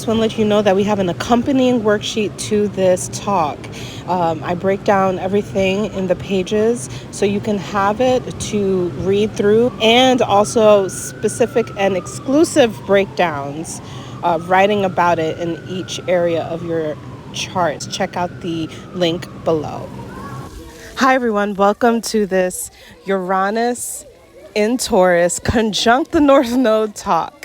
just want to let you know that we have an accompanying worksheet to this talk. I break down everything in the pages so you can have it to read through, and also specific and exclusive breakdowns, writing about it in each area of your chart. Check out the link below. Hi everyone, welcome to this Uranus in Taurus conjunct the North Node talk.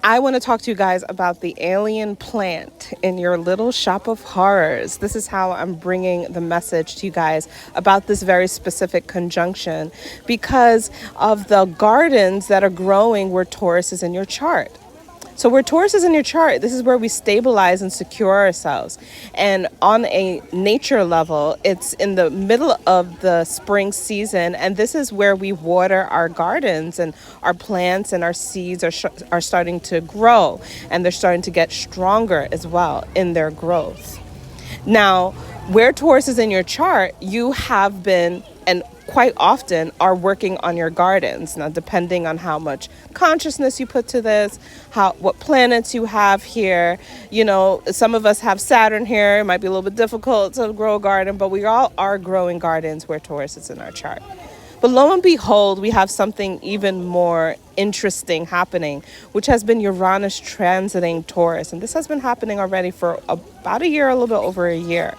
I want to talk to you guys about the alien plant in your little shop of horrors. This is how I'm bringing the message to you guys about this very specific conjunction because of the gardens that are growing where Taurus is in your chart. So where Taurus is in your chart, this is where we stabilize and secure ourselves. And on a nature level, it's in the middle of the spring season. And this is where we water our gardens, and our plants and our seeds are starting to grow. And they're starting to get stronger as well in their growth. Now, where Taurus is in your chart, you have been and quite often are working on your gardens. Now, depending on how much consciousness you put to this, what planets you have here, some of us have Saturn here. It might be a little bit difficult to grow a garden, but we all are growing gardens where Taurus is in our chart. But lo and behold, we have something even more interesting happening, which has been Uranus transiting Taurus. And this has been happening already for about a year, a little bit over a year.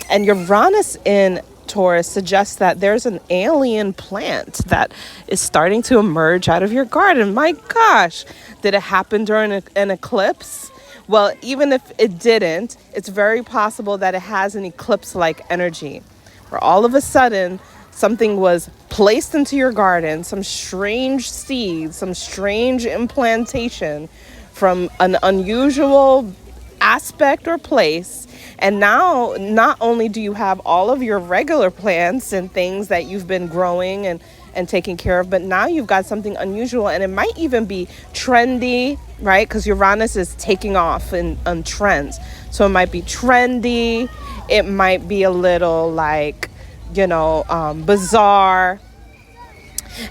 And Uranus in Taurus suggests that there's an alien plant that is starting to emerge out of your garden. My gosh, did it happen during an eclipse? Well, even if it didn't, it's very possible that it has an eclipse-like energy, where all of a sudden something was placed into your garden, some strange seed, some strange implantation from an unusual aspect or place. And now, not only do you have all of your regular plants and things that you've been growing and taking care of, but now you've got something unusual, and it might even be trendy, right? Because Uranus is taking off on trends. So it might be trendy. It might be a little like, bizarre.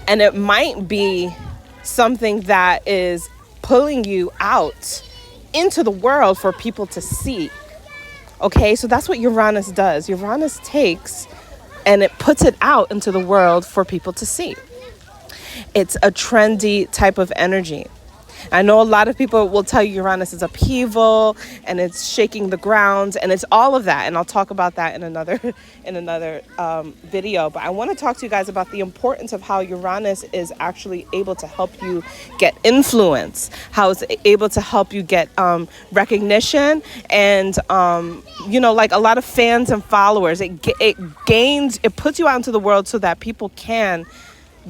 And it might be something that is pulling you out into the world for people to see. Okay, so that's what Uranus does. Uranus takes and it puts it out into the world for people to see. It's a trendy type of energy. I know a lot of people will tell you Uranus is upheaval and it's shaking the ground, and it's all of that. And I'll talk about that in another video. But I want to talk to you guys about the importance of how Uranus is actually able to help you get influence, how it's able to help you get recognition, and like a lot of fans and followers. It puts you out into the world so that people can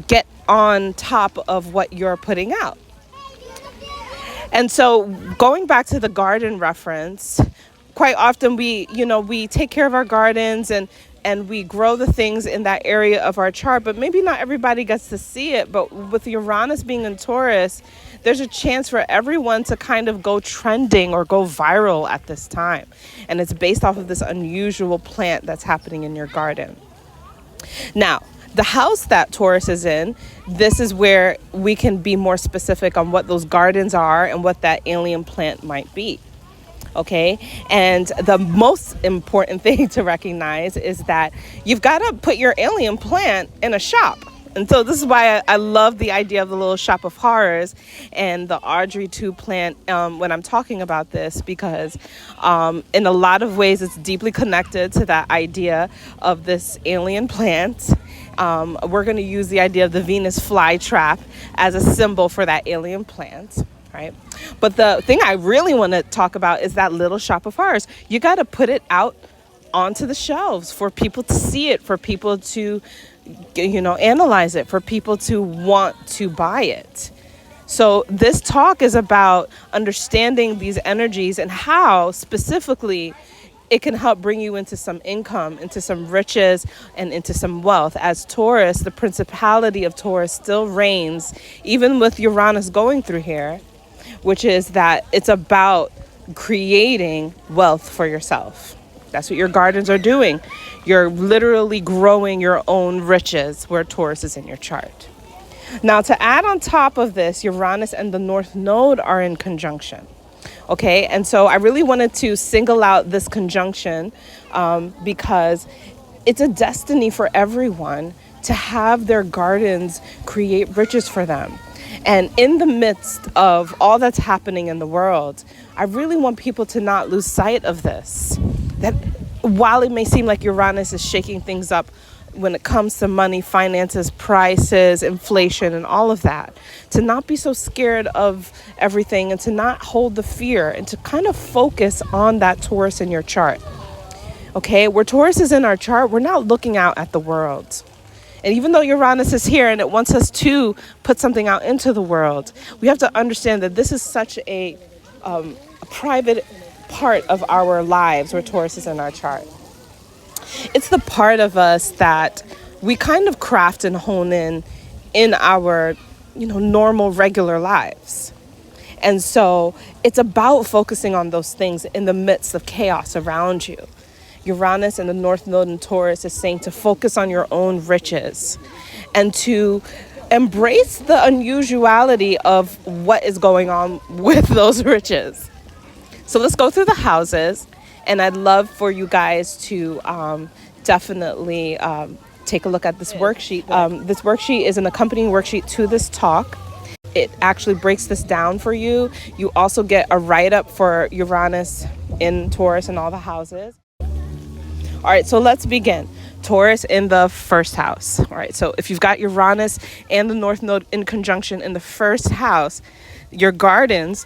get on top of what you're putting out. And so going back to the garden reference, quite often we take care of our gardens and we grow the things in that area of our chart, but maybe not everybody gets to see it. But with Uranus being in Taurus, there's a chance for everyone to kind of go trending or go viral at this time. And it's based off of this unusual plant that's happening in your garden. Now, the house that Taurus is in, this is where we can be more specific on what those gardens are and what that alien plant might be. Okay. And the most important thing to recognize is that you've got to put your alien plant in a shop. And so this is why I love the idea of the little shop of horrors and the Audrey 2 plant when I'm talking about this, because in a lot of ways it's deeply connected to that idea of this alien plant. We're going to use the idea of the Venus flytrap as a symbol for that alien plant, right? But the thing I really want to talk about is that little shop of horrors. You got to put it out onto the shelves for people to see it, for people to analyze it, for people to want to buy it. So this talk is about understanding these energies and how specifically it can help bring you into some income, into some riches, and into some wealth. As Taurus, the principality of Taurus still reigns, even with Uranus going through here, which is that it's about creating wealth for yourself. That's what your gardens are doing. You're literally growing your own riches where Taurus is in your chart. Now, to add on top of this, Uranus and the North Node are in conjunction. Okay, and so I really wanted to single out this conjunction because it's a destiny for everyone to have their gardens create riches for them. And in the midst of all that's happening in the world, I really want people to not lose sight of this. That while it may seem like Uranus is shaking things up when it comes to money, finances, prices, inflation, and all of that, to not be so scared of everything and to not hold the fear and to kind of focus on that Taurus in your chart. Okay, where Taurus is in our chart, we're not looking out at the world. And even though Uranus is here and it wants us to put something out into the world, we have to understand that this is such a private part of our lives where Taurus is in our chart. It's the part of us that we kind of craft and hone in our, normal, regular lives. And so it's about focusing on those things in the midst of chaos around you. Uranus and the North Node in Taurus is saying to focus on your own riches and to embrace the unusuality of what is going on with those riches. So let's go through the houses, and I'd love for you guys to definitely take a look at this worksheet. This worksheet is an accompanying worksheet to this talk. It actually breaks this down for you. You also get a write-up for Uranus in Taurus and all the houses. All right, so let's begin. Taurus in the first house. All right, so if you've got Uranus and the North Node in conjunction in the first house, your gardens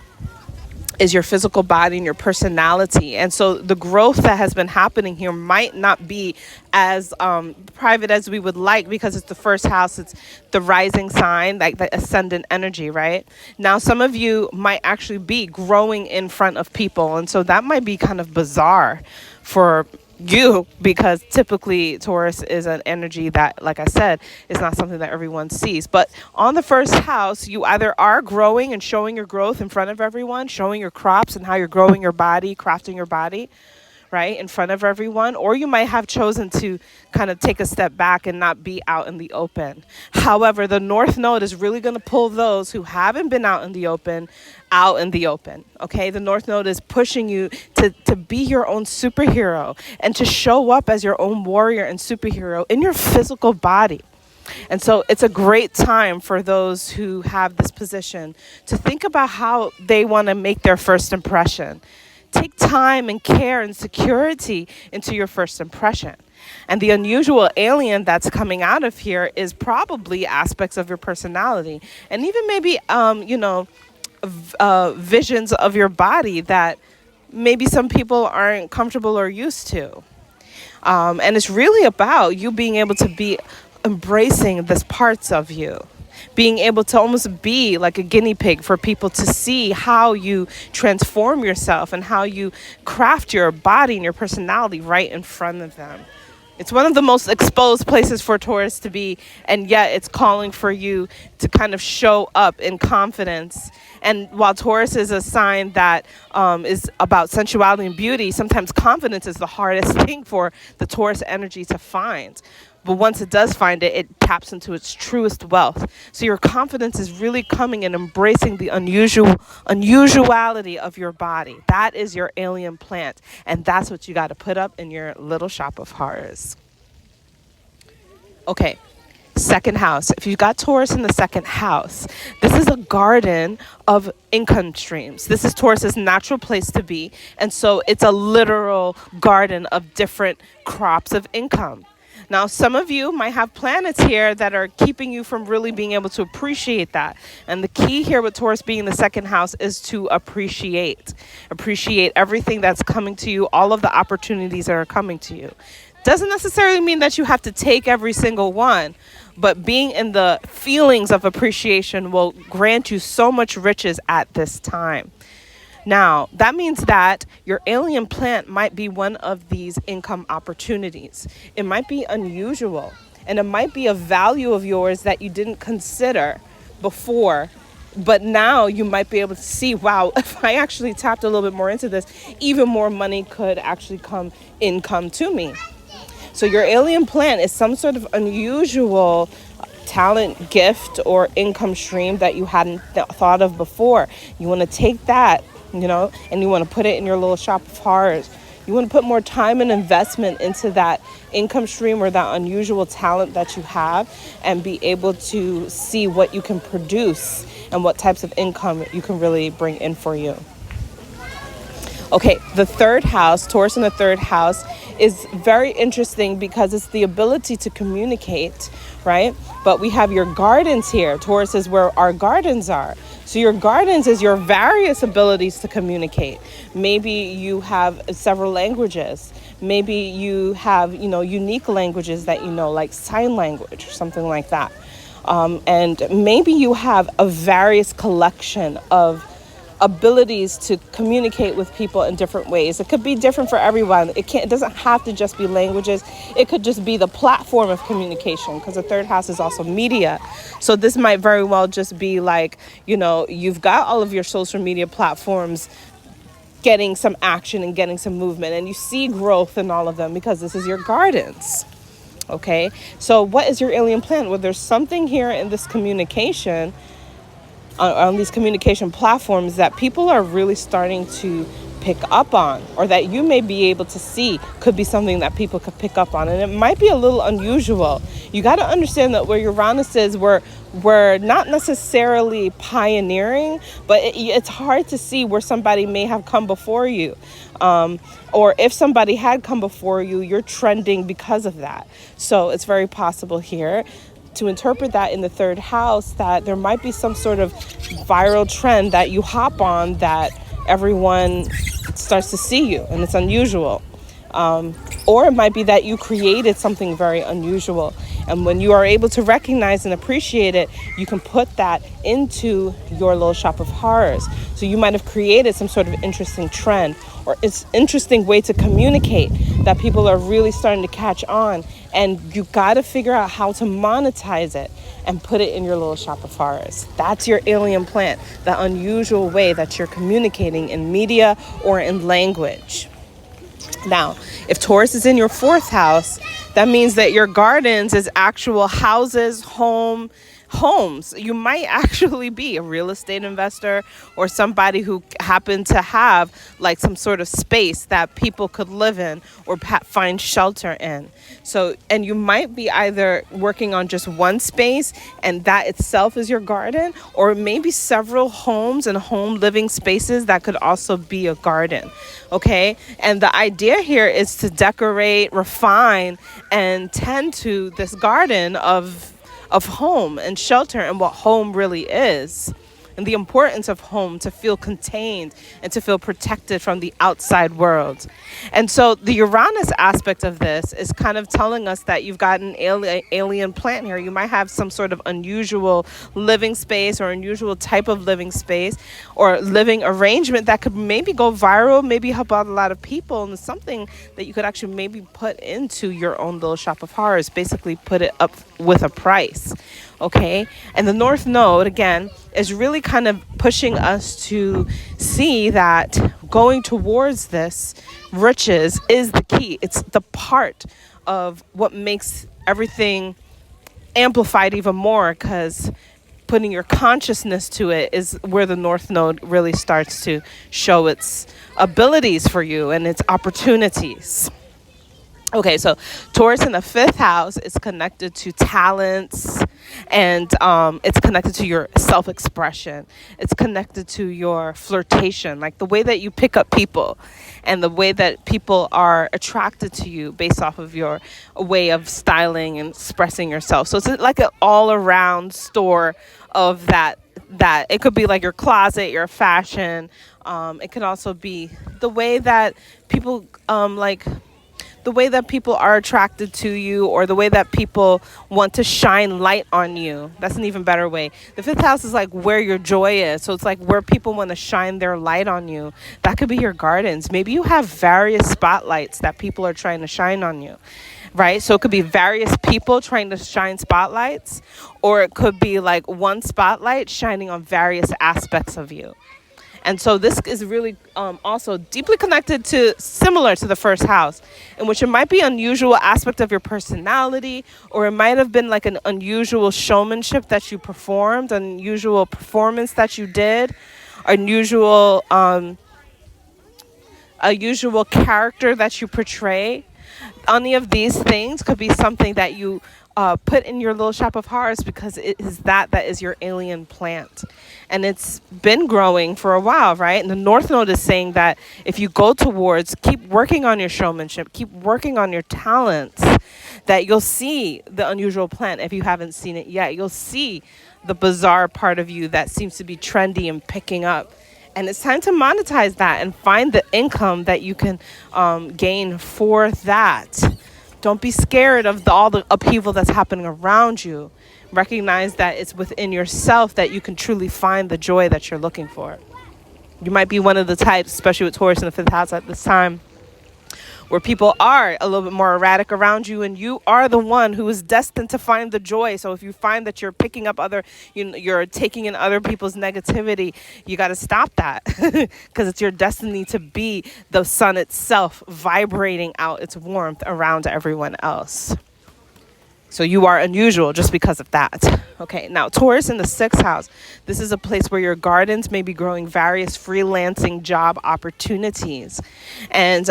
is your physical body and your personality. And so the growth that has been happening here might not be as private as we would like because it's the first house. It's the rising sign, like the ascendant energy, right? Now, some of you might actually be growing in front of people. And so that might be kind of bizarre for you, because typically Taurus is an energy that, like I said, is not something that everyone sees. But on the first house, you either are growing and showing your growth in front of everyone, showing your crops and how you're growing your body, crafting your body, right, in front of everyone, or you might have chosen to kind of take a step back and not be out in the open. However, the North Node is really going to pull those who haven't been out in the open out in the open. Okay, the North Node is pushing you to be your own superhero and to show up as your own warrior and superhero in your physical body. And so it's a great time for those who have this position to think about how they want to make their first impression. Take time and care and security into your first impression. And the unusual alien that's coming out of here is probably aspects of your personality and even maybe, visions of your body that maybe some people aren't comfortable or used to. And it's really about you being able to be embracing these parts of you, being able to almost be like a guinea pig for people to see how you transform yourself and how you craft your body and your personality right in front of them. It's one of the most exposed places for Taurus to be, and yet it's calling for you to kind of show up in confidence. And while Taurus is a sign that is about sensuality and beauty, sometimes confidence is the hardest thing for the Taurus energy to find. But once it does find it, it taps into its truest wealth. So your confidence is really coming and embracing the unusuality of your body. That is your alien plant. And that's what you got to put up in your little shop of horrors. Okay, second house. If you've got Taurus in the second house, this is a garden of income streams. This is Taurus's natural place to be. And so it's a literal garden of different crops of income. Now, some of you might have planets here that are keeping you from really being able to appreciate that. And the key here with Taurus being in the second house is to appreciate everything that's coming to you, all of the opportunities that are coming to you. Doesn't necessarily mean that you have to take every single one, but being in the feelings of appreciation will grant you so much riches at this time. Now, that means that your alien plant might be one of these income opportunities. It might be unusual, and it might be a value of yours that you didn't consider before. But now you might be able to see, wow, if I actually tapped a little bit more into this, even more money could actually come to me. So your alien plant is some sort of unusual talent, gift, or income stream that you hadn't thought of before. You want to take that and you want to put it in your little shop of horrors. You want to put more time and investment into that income stream or that unusual talent that you have, and be able to see what you can produce and what types of income you can really bring in for you. Okay, the third house, Taurus in the third house, is very interesting because it's the ability to communicate, right? But we have your gardens here. Taurus is where our gardens are. So your gardens is your various abilities to communicate. Maybe you have several languages. Maybe you have, unique languages that like sign language or something like that. And maybe you have a various collection of abilities to communicate with people in different ways. It could be different for everyone. It doesn't have to just be languages. It could just be the platform of communication, because the third house is also media. So this might very well just be like, you've got all of your social media platforms getting some action and getting some movement, and you see growth in all of them because this is your gardens. Okay, so what is your alien plan? Well, there's something here in this communication, on these communication platforms, that people are really starting to pick up on, or that you may be able to see could be something that people could pick up on. And it might be a little unusual. You got to understand that where Uranus is, we're not necessarily pioneering, but it's hard to see where somebody may have come before you. Or if somebody had come before you, you're trending because of that. So it's very possible here to interpret that in the third house, that there might be some sort of viral trend that you hop on, that everyone starts to see you, and it's unusual. Or it might be that you created something very unusual, and when you are able to recognize and appreciate it, you can put that into your little shop of horrors. So you might have created some sort of interesting trend, or it's interesting way to communicate that people are really starting to catch on, and you got to figure out how to monetize it and put it in your little shop of horrors. That's your alien plant, the unusual way that you're communicating in media or in language. Now, if Taurus is in your fourth house, that means that your gardens is actual houses, homes. You might actually be a real estate investor, or somebody who happened to have like some sort of space that people could live in or find shelter in. So, and you might be either working on just one space, and that itself is your garden, or maybe several homes and home living spaces that could also be a garden. Okay. And the idea here is to decorate, refine, and tend to this garden of home and shelter, and what home really is, and the importance of home, to feel contained and to feel protected from the outside world. And so the Uranus aspect of this is kind of telling us that you've got an alien plant here. You might have some sort of unusual living space, or unusual type of living space, or living arrangement that could maybe go viral, maybe help out a lot of people, and it's something that you could actually maybe put into your own little shop of horrors, basically put it up with a price. Okay, and the North Node, again, is really kind of pushing us to see that going towards this riches is the key. It's the part of what makes everything amplified even more, because putting your consciousness to it is where the North Node really starts to show its abilities for you and its opportunities. Okay, so Taurus in the fifth house is connected to talents, and it's connected to your self-expression. It's connected to your flirtation, like the way that you pick up people and the way that people are attracted to you based off of your way of styling and expressing yourself. So it's like an all-around store of that it could be like your closet, your fashion. It could also be the way that people the way that people are attracted to you, or the way that people want to shine light on you. That's an even better way. The fifth house is like where your joy is. So it's like where people want to shine their light on you. That could be your gardens. Maybe you have various spotlights that people are trying to shine on you, right? So it could be various people trying to shine spotlights, or it could be like one spotlight shining on various aspects of you. And so this is really also deeply connected to, similar to the first house, in which it might be an unusual aspect of your personality, or it might have been like an unusual showmanship that you performed, an unusual performance that you did, unusual a usual character that you portray. Any of these things could be something that you put in your little shop of horrors, because it is that is your alien plant. And it's been growing for a while, right? And the North Node is saying that if you go towards, keep working on your showmanship, keep working on your talents, that you'll see the unusual plant. If you haven't seen it yet, you'll see the bizarre part of you that seems to be trendy and picking up. And it's time to monetize that and find the income that you can gain for that. Don't be scared of all the upheaval that's happening around you. Recognize that it's within yourself that you can truly find the joy that you're looking for. You might be one of the types, especially with Taurus in the 5th house at this time, where people are a little bit more erratic around you, and you are the one who is destined to find the joy. So if you find that you're picking up you're taking in other people's negativity, you got to stop that, because it's your destiny to be the sun itself, vibrating out its warmth around everyone else. So you are unusual just because of that. Okay, now Taurus in the 6th house. This is a place where your gardens may be growing various freelancing job opportunities. And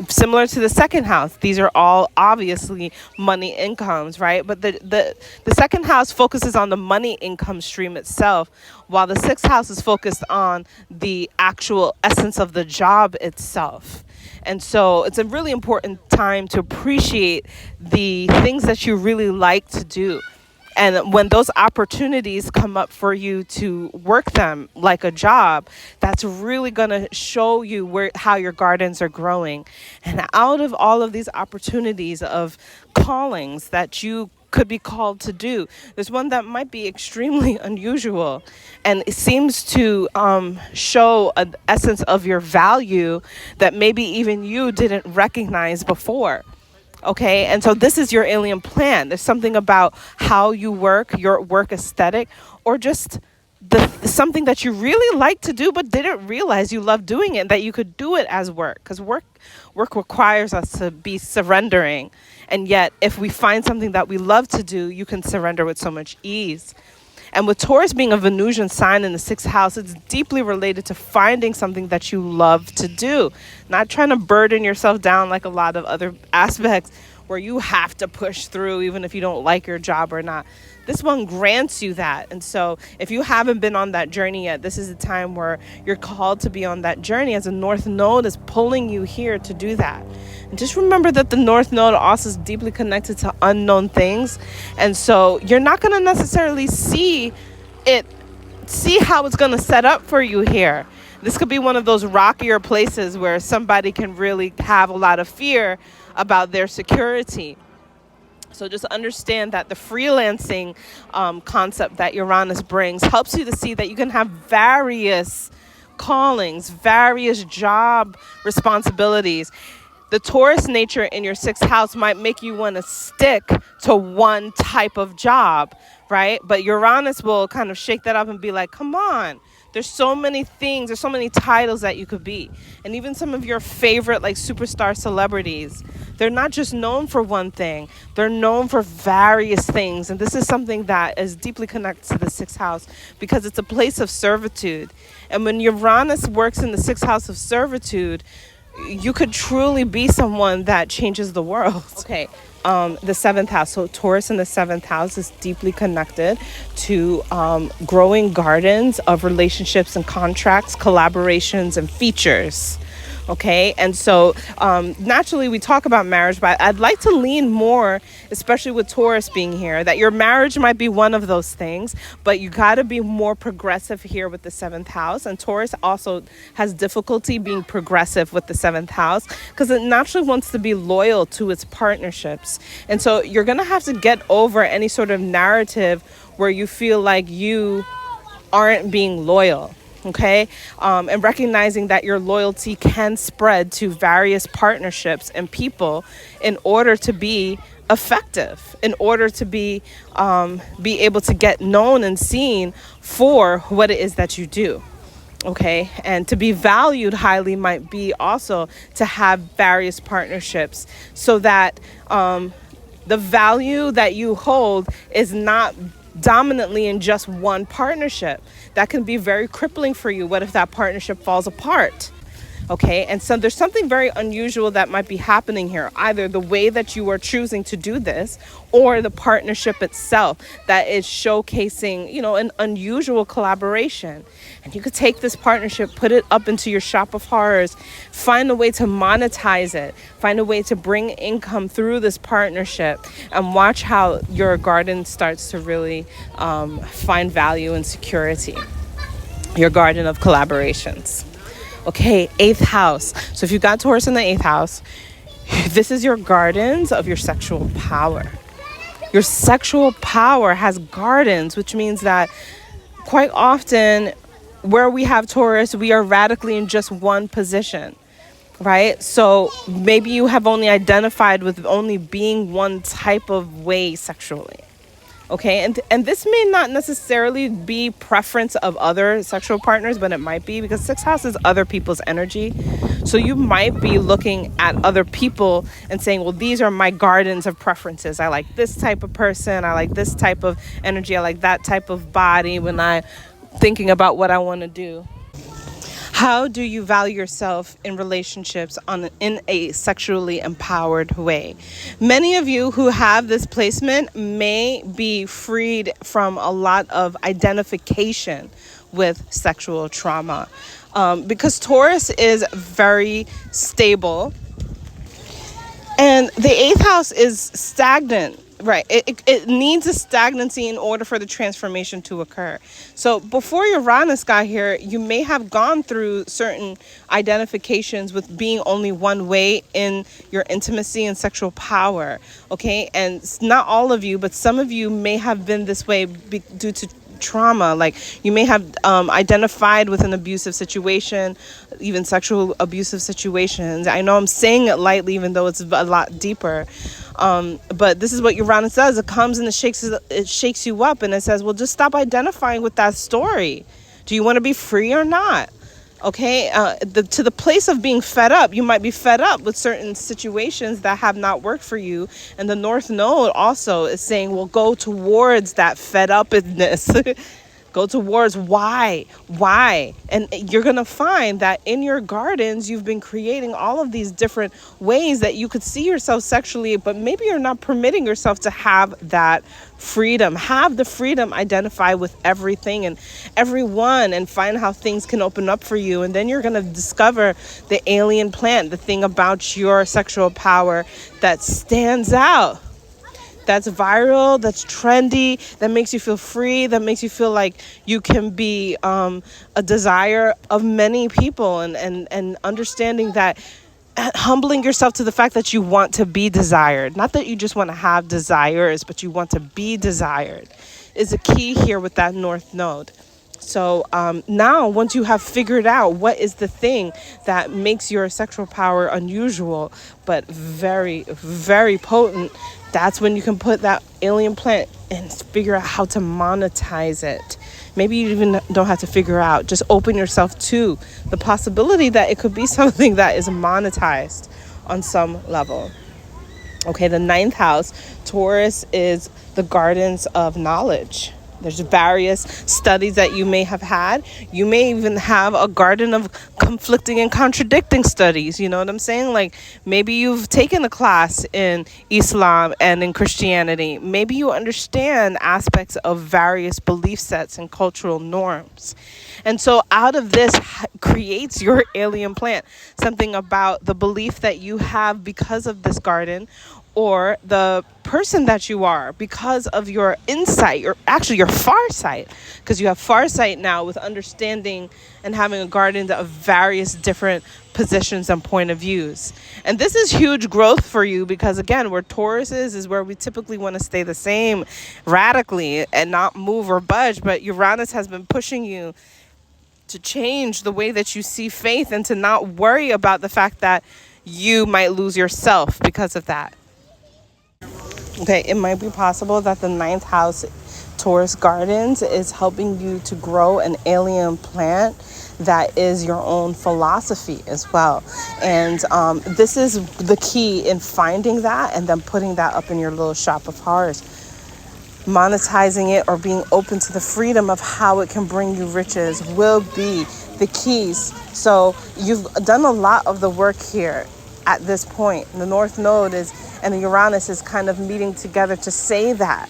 similar to the 2nd house, these are all obviously money incomes, right? But the 2nd house focuses on the money income stream itself, while the 6th house is focused on the actual essence of the job itself. And so it's a really important time to appreciate the things that you really like to do. And when those opportunities come up for you to work them like a job, that's really going to show you how your gardens are growing. And out of all of these opportunities of callings that you could be called to do, there's one that might be extremely unusual, and it seems to show an essence of your value that maybe even you didn't recognize before. Okay, and so this is your alien plan. There's something about how you work, your work aesthetic, or just something that you really like to do but didn't realize you love doing it, that you could do it as work, because work requires us to be surrendering. And yet, if we find something that we love to do, you can surrender with so much ease. And with Taurus being a Venusian sign in the 6th house, it's deeply related to finding something that you love to do. Not trying to burden yourself down like a lot of other aspects where you have to push through even if you don't like your job or not. This one grants you that. And so if you haven't been on that journey yet, this is a time where you're called to be on that journey, as the North Node is pulling you here to do that. And just remember that the North Node also is deeply connected to unknown things. And so you're not going to necessarily see how it's going to set up for you here. This could be one of those rockier places where somebody can really have a lot of fear about their security. So just understand that the freelancing concept that Uranus brings helps you to see that you can have various callings, various job responsibilities. The Taurus nature in your 6th house might make you want to stick to one type of job, right? But Uranus will kind of shake that up and be like, come on. There's so many things, there's so many titles that you could be. And even some of your favorite like superstar celebrities, they're not just known for one thing. They're known for various things. And this is something that is deeply connected to the 6th house because it's a place of servitude. And when Uranus works in the 6th house of servitude, you could truly be someone that changes the world. Okay. The 7th house. So Taurus in the 7th house is deeply connected to growing gardens of relationships and contracts, collaborations, and features. Okay, and so naturally we talk about marriage, but I'd like to lean more, especially with Taurus being here, that your marriage might be one of those things, but you got to be more progressive here with the 7th house. And Taurus also has difficulty being progressive with the 7th house because it naturally wants to be loyal to its partnerships. And so you're going to have to get over any sort of narrative where you feel like you aren't being loyal. Okay, and recognizing that your loyalty can spread to various partnerships and people in order to be effective, in order to be able to get known and seen for what it is that you do. Okay, and to be valued highly might be also to have various partnerships so that the value that you hold is not dominantly in just one partnership. That can be very crippling for you. What if that partnership falls apart? Okay, and so there's something very unusual that might be happening here, either the way that you are choosing to do this or the partnership itself that is showcasing, an unusual collaboration. And you could take this partnership, put it up into your shop of horrors, find a way to monetize it, find a way to bring income through this partnership, and watch how your garden starts to really find value and security. Your garden of collaborations. Okay, 8th house. So if you got Taurus in the 8th house, this is your gardens of your sexual power. Your sexual power has gardens, which means that quite often where we have Taurus, we are radically in just one position, right? So maybe you have only identified with only being one type of way sexually. Okay, and this may not necessarily be preference of other sexual partners, but it might be, because 6th house is other people's energy. So you might be looking at other people and saying, well, these are my gardens of preferences. I like this type of person. I like this type of energy. I like that type of body when I'm thinking about what I want to do. How do you value yourself in relationships in a sexually empowered way? Many of you who have this placement may be freed from a lot of identification with sexual trauma, because Taurus is very stable and the 8th house is stagnant. Right. It needs a stagnancy in order for the transformation to occur. So before Uranus got here, you may have gone through certain identifications with being only one way in your intimacy and sexual power. Okay. And not all of you, but some of you may have been this way due to trauma. Like you may have identified with an abusive situation, even sexual abusive situations. I know I'm saying it lightly, even though it's a lot deeper. But this is what Uranus does. It comes and it shakes you up, and it says, well, just stop identifying with that story. Do you want to be free or not? Okay, to the place of being fed up. You might be fed up with certain situations that have not worked for you. And the North Node also is saying, well, go towards that fed upness. Go towards why. And you're going to find that in your gardens, you've been creating all of these different ways that you could see yourself sexually, but maybe you're not permitting yourself to have that freedom. Have the freedom, identify with everything and everyone, and find how things can open up for you. And then you're going to discover the alien plant, the thing about your sexual power that stands out, that's viral, that's trendy, that makes you feel free, that makes you feel like you can be a desire of many people, and understanding that, humbling yourself to the fact that you want to be desired. Not that you just want to have desires, but you want to be desired is a key here with that North Node. So now, once you have figured out what is the thing that makes your sexual power unusual, but very, very potent, that's when you can put that alien plant and figure out how to monetize it. Maybe you even don't have to figure out, just open yourself to the possibility that it could be something that is monetized on some level. Okay, the 9th house, Taurus, is the gardens of knowledge. There's various studies that you may have had. You may even have a garden of conflicting and contradicting studies. You know what I'm saying? Like maybe you've taken a class in Islam and in Christianity. Maybe you understand aspects of various belief sets and cultural norms. And so out of this creates your alien plant, something about the belief that you have because of this garden, or the person that you are because of your insight, or actually your farsight, because you have farsight now with understanding and having a garden of various different positions and point of views. And this is huge growth for you, because again, where Taurus is where we typically want to stay the same radically and not move or budge. But Uranus has been pushing you to change the way that you see faith, and to not worry about the fact that you might lose yourself because of that. Okay, it might be possible that the 9th house, Taurus gardens, is helping you to grow an alien plant that is your own philosophy as well. And this is the key in finding that and then putting that up in your little shop of horrors. Monetizing it or being open to the freedom of how it can bring you riches will be the keys. So you've done a lot of the work here at this point. The North Node and the Uranus is kind of meeting together to say that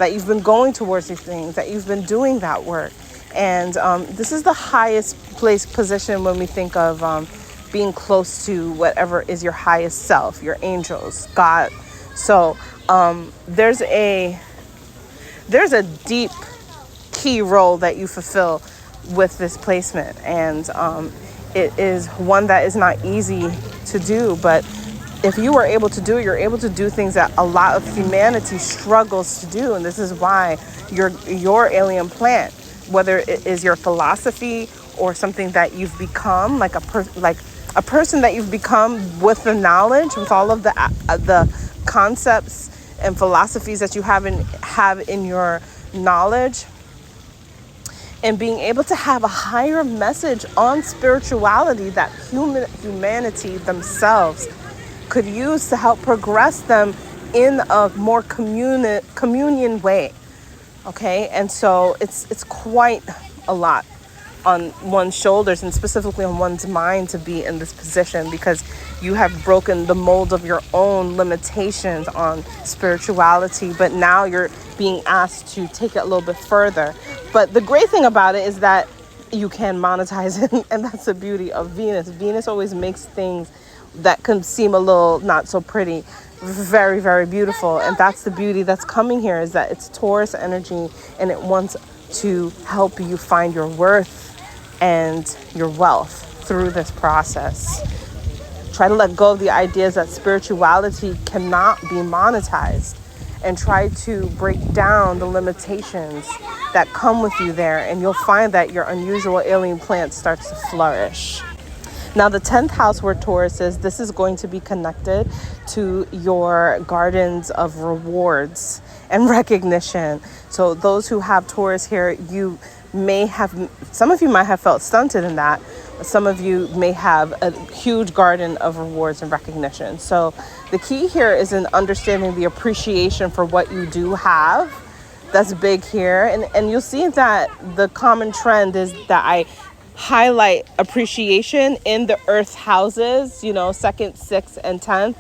you've been going towards these things, that you've been doing that work. And this is the highest place position when we think of being close to whatever is your highest self, your angels, God. So there's a deep key role that you fulfill with this placement, and it is one that is not easy to do, but if you are able to do it, you're able to do things that a lot of humanity struggles to do. And this is why your alien plant, whether it is your philosophy or something that you've become, like a person that you've become with the knowledge, with all of the concepts and philosophies that you have in your knowledge, and being able to have a higher message on spirituality that humanity themselves could use to help progress them in a more communion way. Okay, and so it's quite a lot on one's shoulders, and specifically on one's mind, to be in this position, because you have broken the mold of your own limitations on spirituality, but now you're being asked to take it a little bit further. But the great thing about it is that you can monetize it, and that's the beauty of Venus. Venus always makes things that can seem a little not so pretty very, very beautiful. And that's the beauty that's coming here, is that it's Taurus energy, and it wants to help you find your worth and your wealth through this process. Try to let go of the ideas that spirituality cannot be monetized, and try to break down the limitations that come with you there, and you'll find that your unusual alien plant starts to flourish. Now, the 10th house where Taurus is, this is going to be connected to your gardens of rewards and recognition. So those who have Taurus here, some of you might have felt stunted in that. Some of you may have a huge garden of rewards and recognition. So the key here is in understanding the appreciation for what you do have. That's big here. And you'll see that the common trend is that I highlight appreciation in the earth houses, 2nd, 6th, and 10th,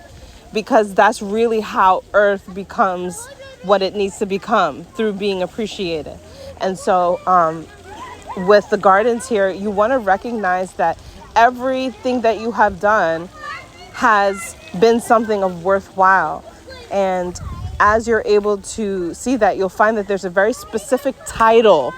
because that's really how earth becomes what it needs to become, through being appreciated. And so with the gardens here, you want to recognize that everything that you have done has been something of worthwhile. And as you're able to see that, you'll find that there's a very specific title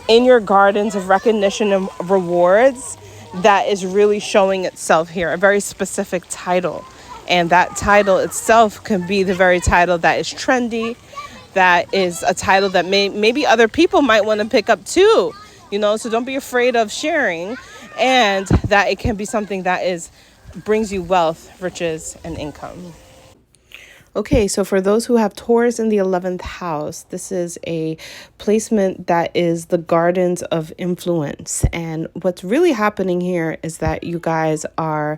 in your gardens of recognition and rewards that is really showing itself here, a very specific title. And that title itself can be the very title that is trendy, that is a title that maybe other people might want to pick up too, so don't be afraid of sharing, and that it can be something that brings you wealth, riches, and income. Okay, so for those who have Taurus in the 11th house, this is a placement that is the gardens of influence. And what's really happening here is that you guys are,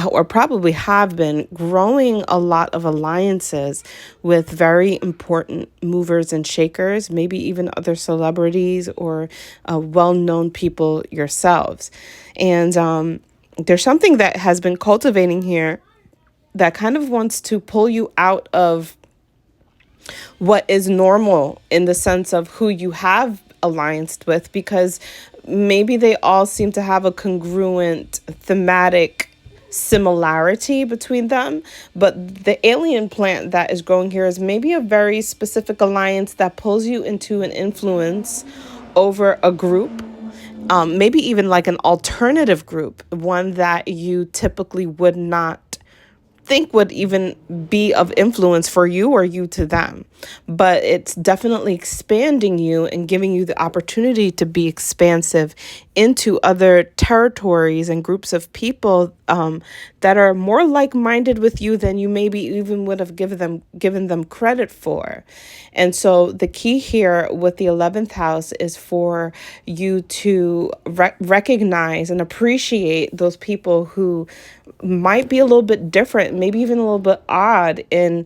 or probably have been, growing a lot of alliances with very important movers and shakers, maybe even other celebrities or well-known people yourselves. And there's something that has been cultivating here that kind of wants to pull you out of what is normal in the sense of who you have allianced with, because maybe they all seem to have a congruent thematic similarity between them. But the alien plant that is growing here is maybe a very specific alliance that pulls you into an influence over a group. Maybe even like an alternative group, one that you typically would not think would even be of influence for you or you to them. But it's definitely expanding you and giving you the opportunity to be expansive into other territories and groups of people that are more like-minded with you than you maybe even would have given them credit for. And so the key here with the 11th house is for you to recognize and appreciate those people who might be a little bit different, maybe even a little bit odd in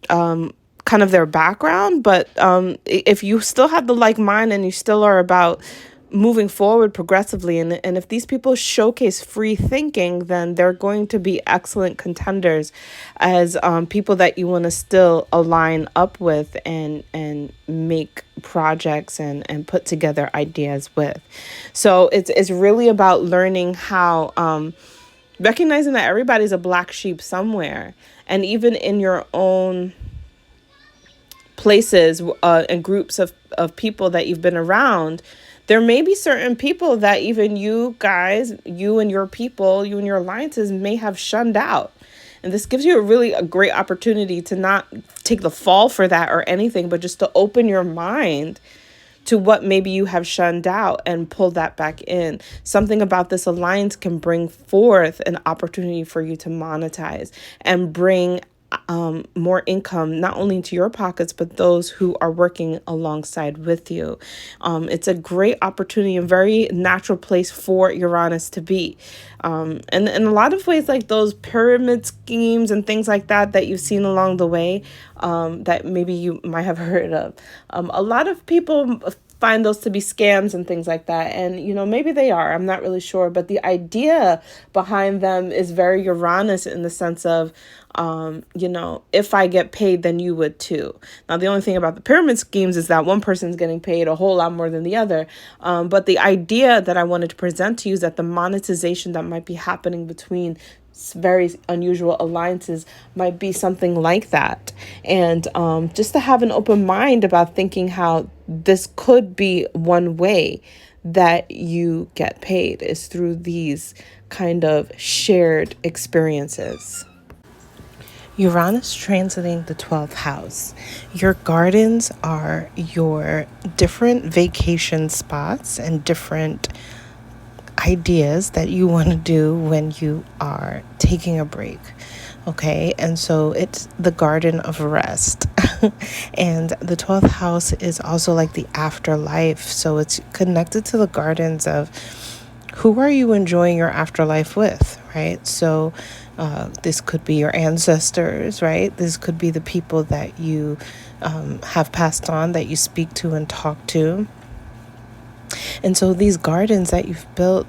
kind of their background. But if you still have the like mind and you still are about moving forward progressively. And if these people showcase free thinking, then they're going to be excellent contenders as people that you want to still align up with and make projects and put together ideas with. So it's really about learning how recognizing that everybody's a black sheep somewhere, and even in your own places and groups of people that you've been around, there may be certain people that even you guys, you and your people, you and your alliances may have shunned out. And this gives you a great opportunity to not take the fall for that or anything, but just to open your mind to what maybe you have shunned out and pull that back in. Something about this alliance can bring forth an opportunity for you to monetize and bring more income, not only into your pockets, but those who are working alongside with you. It's a great opportunity, a very natural place for Uranus to be. And in a lot of ways, like those pyramid schemes and things like that you've seen along the way, that maybe you might have heard of. A lot of people find those to be scams and things like that. And, maybe they are. I'm not really sure. But the idea behind them is very Uranus in the sense of, if I get paid, then you would too. Now, the only thing about the pyramid schemes is that one person's getting paid a whole lot more than the other. But the idea that I wanted to present to you is that the monetization that might be happening between very unusual alliances might be something like that. And just to have an open mind about thinking how this could be one way that you get paid is through these kind of shared experiences. Uranus transiting the 12th house. Your gardens are your different vacation spots and different ideas that you want to do when you are taking a break. Okay, and so it's the garden of rest. And the 12th house is also like the afterlife. So it's connected to the gardens of who are you enjoying your afterlife with, right? So this could be your ancestors, right? This could be the people that you have passed on, that you speak to and talk to. And so these gardens that you've built,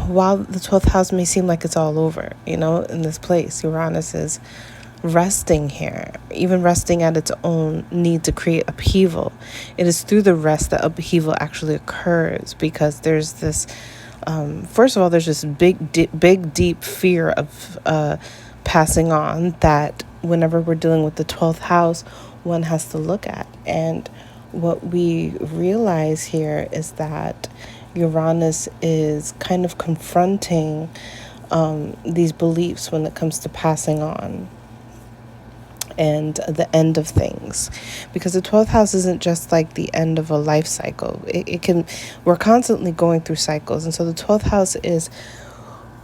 while the 12th house may seem like it's all over, in this place, Uranus is resting here, even resting at its own need to create upheaval. It is through the rest that upheaval actually occurs, because there's this, first of all, there's this big, deep fear of passing on that whenever we're dealing with the 12th house, one has to look at. And what we realize here is that Uranus is kind of confronting these beliefs when it comes to passing on and the end of things, because the 12th house isn't just like the end of a life cycle. We're constantly going through cycles, and so the 12th house is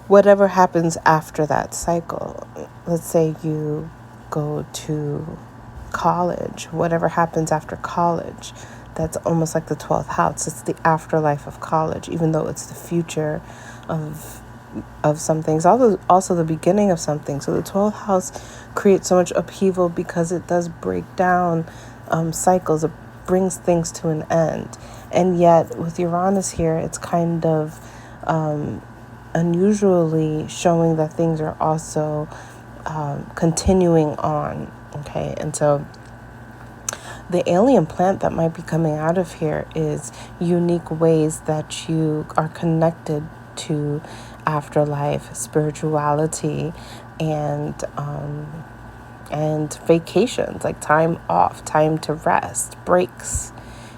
whatever happens after that cycle. Let's say you go to college, whatever happens after college, that's almost like the 12th house. It's the afterlife of college, even though it's the future of some things, also the beginning of something. So the 12th house creates so much upheaval because it does break down cycles. It brings things to an end. And yet with Uranus here, it's kind of unusually showing that things are also continuing on. Okay, and so the alien plant that might be coming out of here is unique ways that you are connected to afterlife, spirituality, and vacations, like time off, time to rest, breaks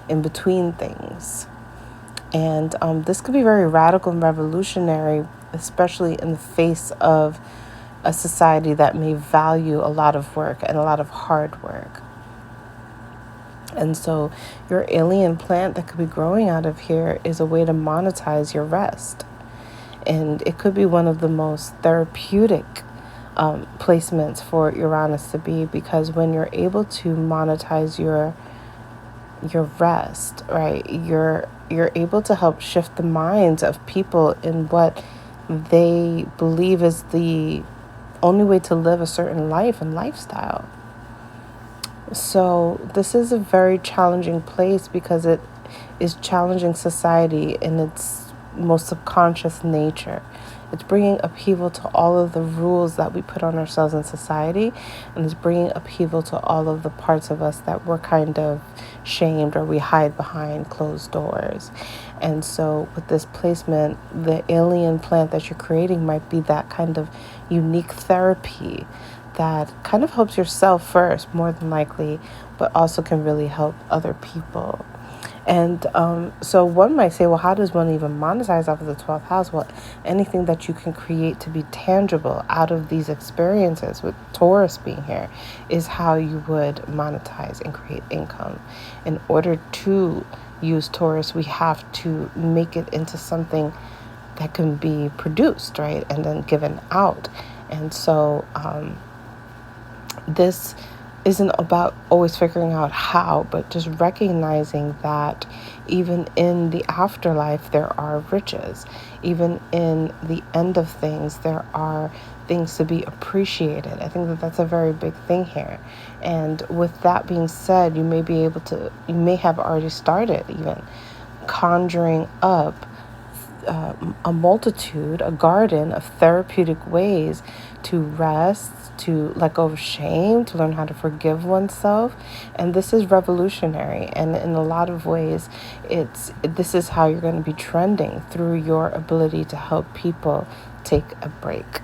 in between things. And this could be very radical and revolutionary, especially in the face of a society that may value a lot of work and a lot of hard work. And so your alien plant that could be growing out of here is a way to monetize your rest. And it could be one of the most therapeutic placements for Uranus to be, because when you're able to monetize your rest, right, you're able to help shift the minds of people in what they believe is the only way to live a certain life and lifestyle. So this is a very challenging place because it is challenging society in its most subconscious nature. It's bringing upheaval to all of the rules that we put on ourselves in society, and it's bringing upheaval to all of the parts of us that we're kind of shamed or we hide behind closed doors. And so with this placement, the alien plant that you're creating might be that kind of unique therapy that kind of helps yourself first, more than likely, but also can really help other people. And so one might say, well, how does one even monetize off of the 12th house? Well, anything that you can create to be tangible out of these experiences, with Taurus being here, is how you would monetize and create income. In order to use Taurus, we have to make it into something that can be produced, right? And then given out. And so this isn't about always figuring out how, but just recognizing that even in the afterlife, there are riches. Even in the end of things, there are things to be appreciated. I think that that's a very big thing here. And with that being said, you may have already started even conjuring up a garden of therapeutic ways to rest, to let go of shame, to learn how to forgive oneself. And this is revolutionary. And in a lot of ways, this is how you're going to be trending, through your ability to help people take a break.